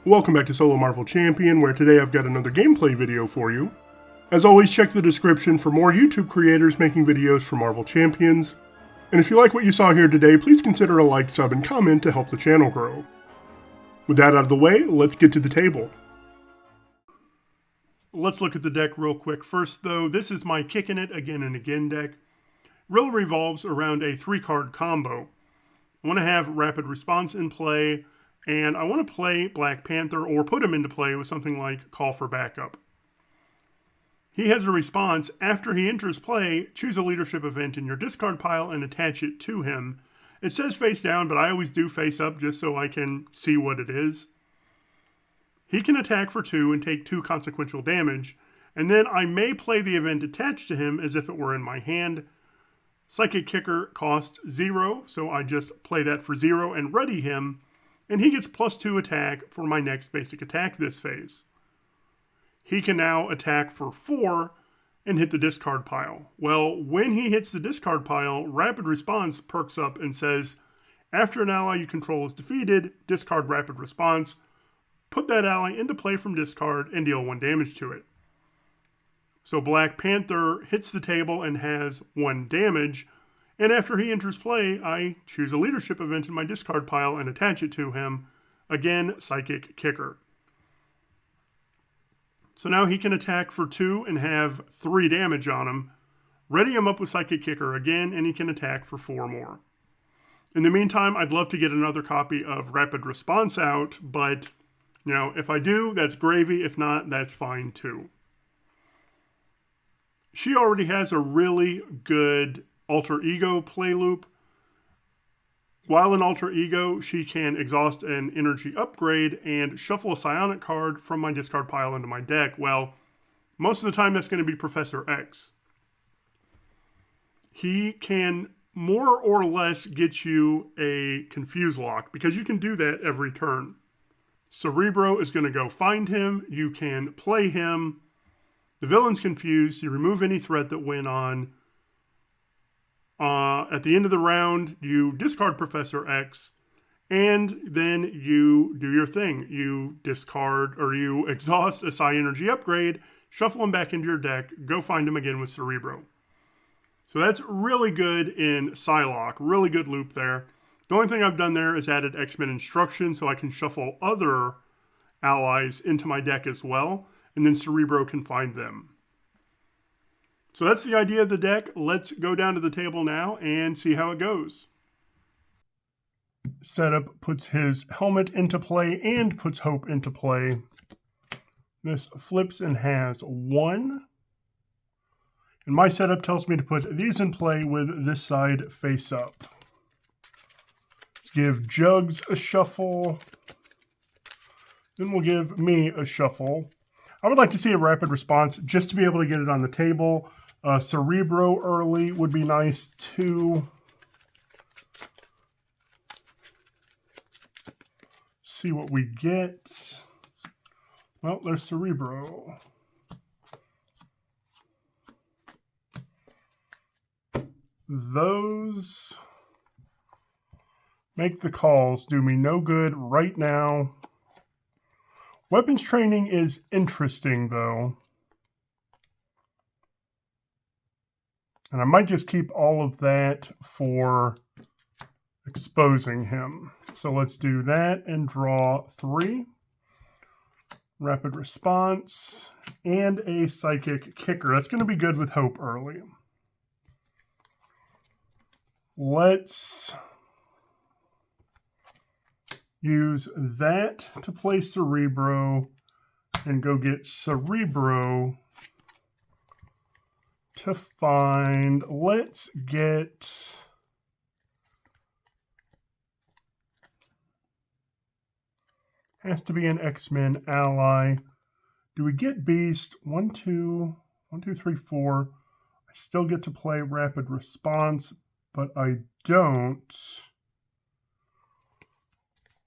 Welcome back to Solo Marvel Champion, where today I've got another gameplay video for you. As always, check the description for more YouTube creators making videos for Marvel Champions. And if you like what you saw here today, please consider a like, sub, and comment to help the channel grow. With that out of the way, let's get to the table. Let's look at the deck real quick. First though, this is my Kickin' It Again and Again deck. Really revolves around a 3-card combo. I want to have Rapid Response in play, and I want to play Black Panther or put him into play with something like Call for Backup. He has a response. After he enters play, choose a leadership event in your discard pile and attach it to him. It says face down, but I always do face up just so I can see what it is. He can attack for 2 and take 2 consequential damage, and then I may play the event attached to him as if it were in my hand. Psychic Kicker costs 0, so I just play that for 0 and ready him, and he gets +2 attack for my next basic attack this phase. He can now attack for 4 and hit the discard pile. Well, when he hits the discard pile, Rapid Response perks up and says, after an ally you control is defeated, discard Rapid Response, put that ally into play from discard, and deal 1 damage to it. So Black Panther hits the table and has 1 damage, and after he enters play, I choose a leadership event in my discard pile and attach it to him. Again, Psychic Kicker. So now he can attack for 2 and have 3 damage on him. Ready him up with Psychic Kicker again, and he can attack for 4 more. In the meantime, I'd love to get another copy of Rapid Response out, but, you know, if I do, that's gravy. If not, that's fine too. She already has a really good alter ego play loop. While in alter ego, she can exhaust an energy upgrade and shuffle a psionic card from my discard pile into my deck. Well, most of the time that's going to be Professor X. He can more or less get you a confuse lock because you can do that every turn. Cerebro is going to go find him. You can play him. The villain's confused. You remove any threat that went on. At the end of the round, you discard Professor X, and then you do your thing. You discard, or you exhaust a Psi Energy upgrade, shuffle him back into your deck, go find him again with Cerebro. So that's really good in Psylocke. Really good loop there. The only thing I've done there is added X-Men Instruction so I can shuffle other allies into my deck as well, and then Cerebro can find them. So that's the idea of the deck. Let's go down to the table now and see how it goes. Setup puts his helmet into play and puts Hope into play. This flips and has 1. And my setup tells me to put these in play with this side face up. Let's give Jugs a shuffle. Then we'll give me a shuffle. I would like to see a Rapid Response just to be able to get it on the table. Cerebro early would be nice too. See what we get. Well, there's Cerebro. Those make the calls do me no good right now. Weapons training is interesting though. And I might just keep all of that for exposing him. So let's do that and draw 3. Rapid Response and a Psychic Kicker. That's going to be good with Hope early. Let's use that to play Cerebro and go get Cerebro to find, let's get has to be an X-Men ally. Do we get Beast? 1, 2, 3, 4. I still get to play Rapid Response, but I don't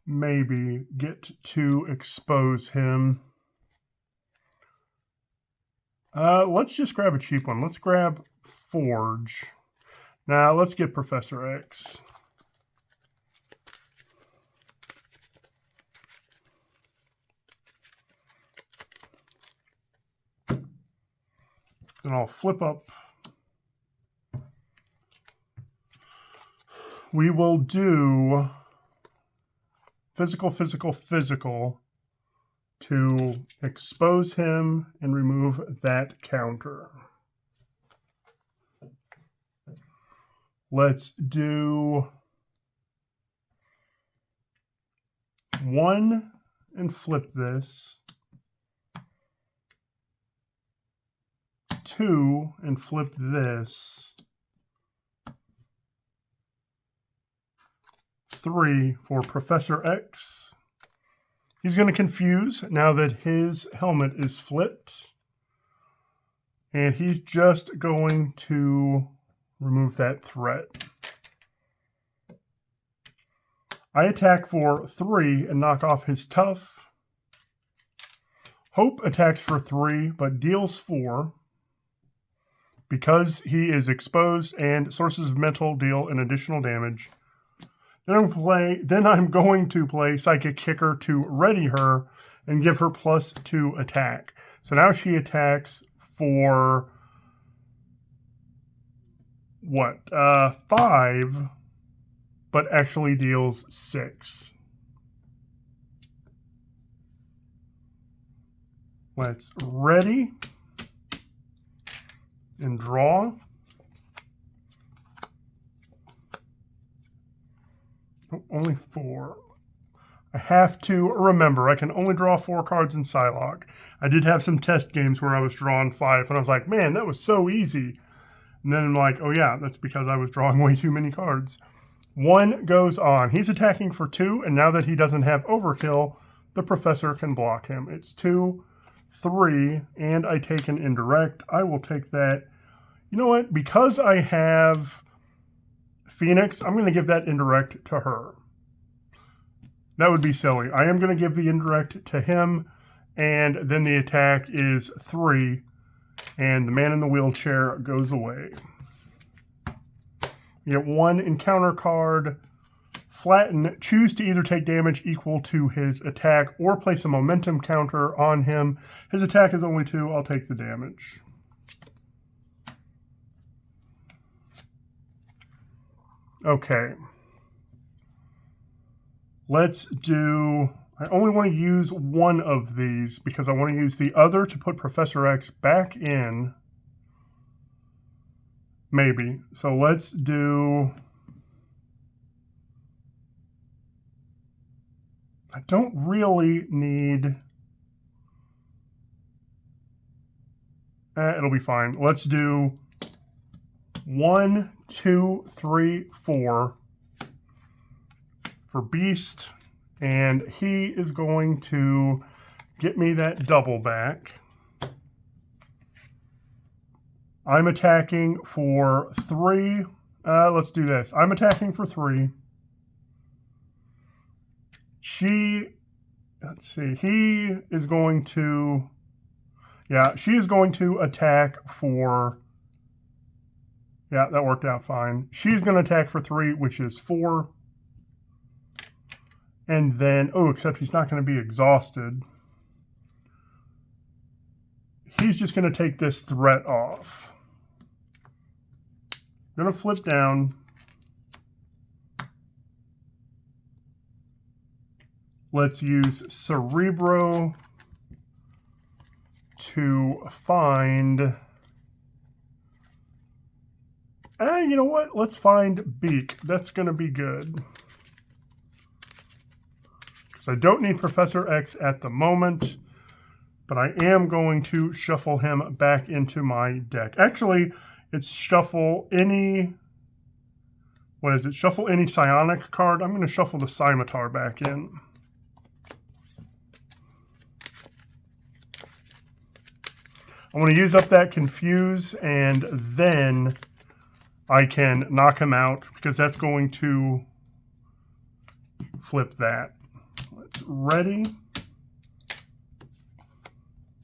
maybe get to expose him. Let's just grab a cheap one. Let's grab Forge. Now, let's get Professor X. And I'll flip up. We will do physical, physical, physical to expose him and remove that counter. Let's do 1 and flip this. 2 and flip this. 3 for Professor X. He's going to confuse now that his helmet is flipped. And he's just going to remove that threat. I attack for 3 and knock off his tough. Hope attacks for 3 but deals 4. Because he is exposed and sources of mental deal an additional damage. Then I'm going to play Psychic Kicker to ready her and give her +2 attack. So now she attacks for what? 5, but actually deals 6. Let's ready and draw. Oh, only 4. I have to remember I can only draw 4 cards in Psylocke. I did have some test games where I was drawing 5, and I was like, man, that was so easy. And then I'm like, oh yeah, that's because I was drawing way too many cards. 1 goes on. He's attacking for 2, and now that he doesn't have overkill, the professor can block him. It's 2, 3, and I take an indirect. I will take that. You know what? Because I have Phoenix, I'm going to give that indirect to her. That would be silly. I am going to give the indirect to him, and then the attack is 3, and the man in the wheelchair goes away. You get 1 encounter card. Flatten. Choose to either take damage equal to his attack or place a momentum counter on him. His attack is only 2. I'll take the damage. Okay. Let's do... I only want to use 1 of these because I want to use the other to put Professor X back in. Maybe. So let's do... I don't really need... it'll be fine. Let's do 1, 2, 3, 4 for Beast, and he is going to get me that double back. I'm attacking for 3. Let's do this. I'm attacking for 3. Let's see, he is going to, yeah, she is going to attack for, yeah, that worked out fine. She's going to attack for 3, which is 4. And then, oh, except he's not going to be exhausted. He's just going to take this threat off. I'm going to flip down. Let's use Cerebro to find... you know what? Let's find Beak. That's going to be good. Because I don't need Professor X at the moment, but I am going to shuffle him back into my deck. Actually, it's shuffle any... What is it? Shuffle any psionic card. I'm going to shuffle the Scimitar back in. I want to use up that Confuse, and then I can knock him out, because that's going to flip that. Let's ready.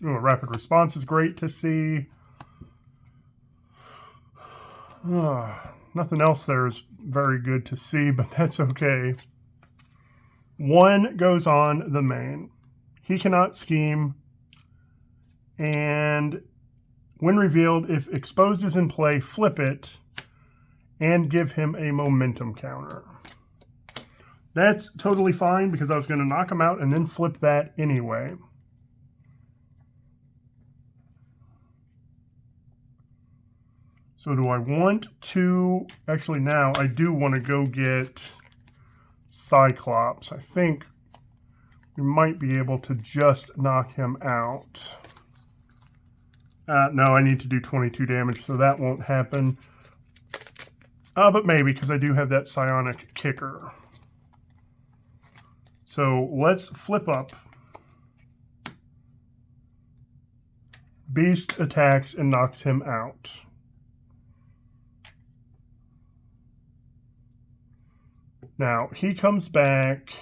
Ooh, a rapid response is great to see. Nothing else there is very good to see, but that's okay. 1 goes on the main. He cannot scheme. And When revealed, if exposed is in play, flip it and give him a momentum counter. That's totally fine because I was going to knock him out and then flip that anyway. So do I want to... Actually, now I do want to go get Cyclops. I think we might be able to just knock him out. No, I need to do 22 damage, so that won't happen. But maybe, because I do have that psionic kicker. So let's flip up. Beast attacks and knocks him out. Now, he comes back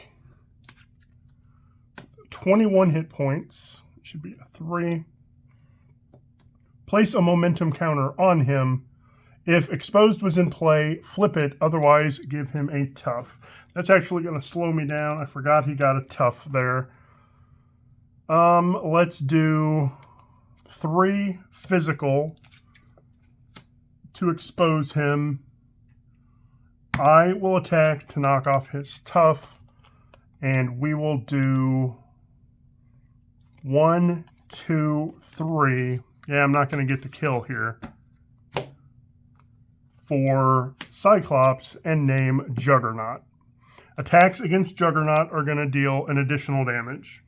21 hit points. It should be a 3. Place a momentum counter on him. If exposed was in play, flip it. Otherwise, give him a tough. That's actually going to slow me down. I forgot he got a tough there. Let's do 3 physical to expose him. I will attack to knock off his tough, and we will do 1, 2, 3. Yeah, I'm not going to get the kill here. For Cyclops and name Juggernaut. Attacks against Juggernaut are going to deal an additional damage.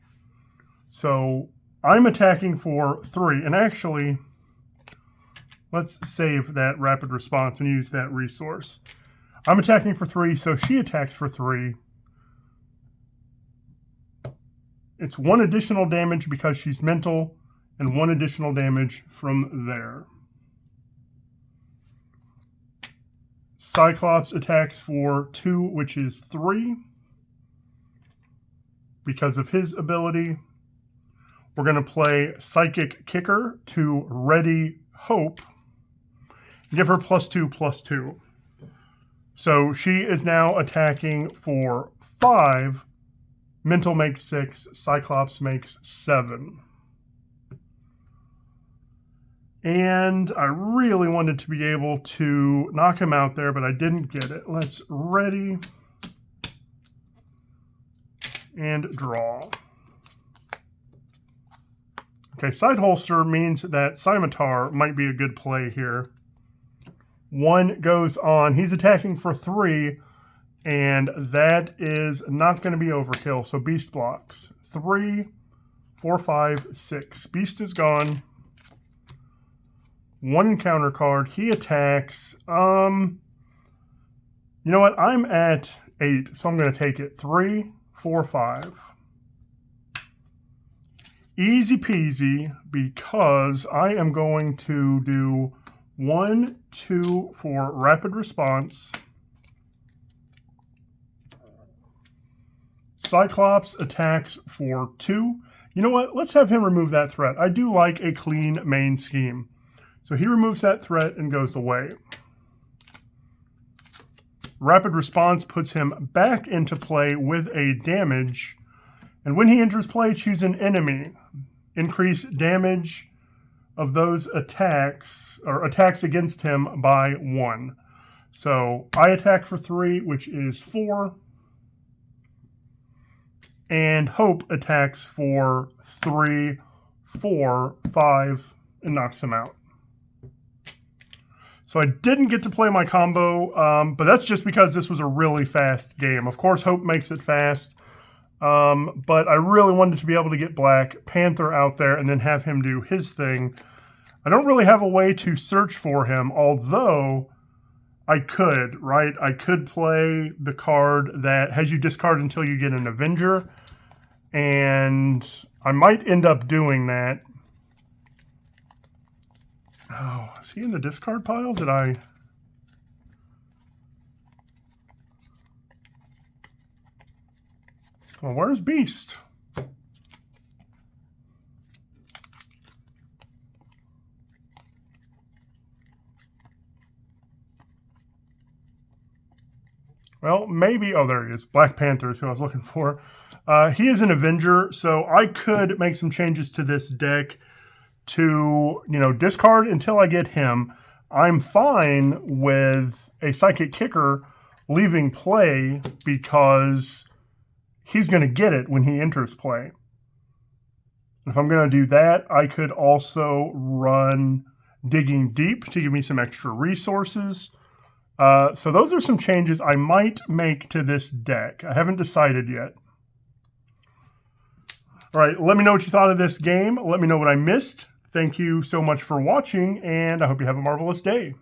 So I'm attacking for 3, and actually, let's save that rapid response and use that resource. I'm attacking for 3, so she attacks for 3. It's 1 additional damage because she's mental, and 1 additional damage from there. Cyclops attacks for 2, which is 3. Because of his ability, we're going to play Psychic Kicker to Ready Hope. Give her +2/+2. So she is now attacking for 5. Mental makes 6. Cyclops makes 7. And I really wanted to be able to knock him out there, but I didn't get it. Let's ready and draw. Okay, side holster means that Scimitar might be a good play here. 1 goes on. He's attacking for 3, and that is not going to be overkill. So Beast blocks. 3, 4, 5, 6. Beast is gone. 1 encounter card. He attacks. You know what? I'm at 8, so I'm going to take it. 3, 4, 5. Easy peasy, because I am going to do 1, 2 for rapid response. Cyclops attacks for 2. You know what? Let's have him remove that threat. I do like a clean main scheme. So he removes that threat and goes away. Rapid response puts him back into play with a damage. And when he enters play, choose an enemy. Increase damage of those attacks, or attacks against him, by 1. So I attack for 3, which is 4. And Hope attacks for 3, 4, 5, and knocks him out. So I didn't get to play my combo, but that's just because this was a really fast game. Of course, Hope makes it fast, but I really wanted to be able to get Black Panther out there and then have him do his thing. I don't really have a way to search for him, although I could, right? I could play the card that has you discard until you get an Avenger, and I might end up doing that. Oh, is he in the discard pile? Did I... Well, where's Beast? Well, maybe... Oh, there he is. Black Panther is who I was looking for. He is an Avenger, so I could make some changes to this deck to, discard until I get him, I'm fine with a Psychic Kicker leaving play because he's going to get it when he enters play. If I'm going to do that, I could also run Digging Deep to give me some extra resources. So those are some changes I might make to this deck. I haven't decided yet. All right, let me know what you thought of this game. Let me know what I missed. Thank you so much for watching, and I hope you have a marvelous day.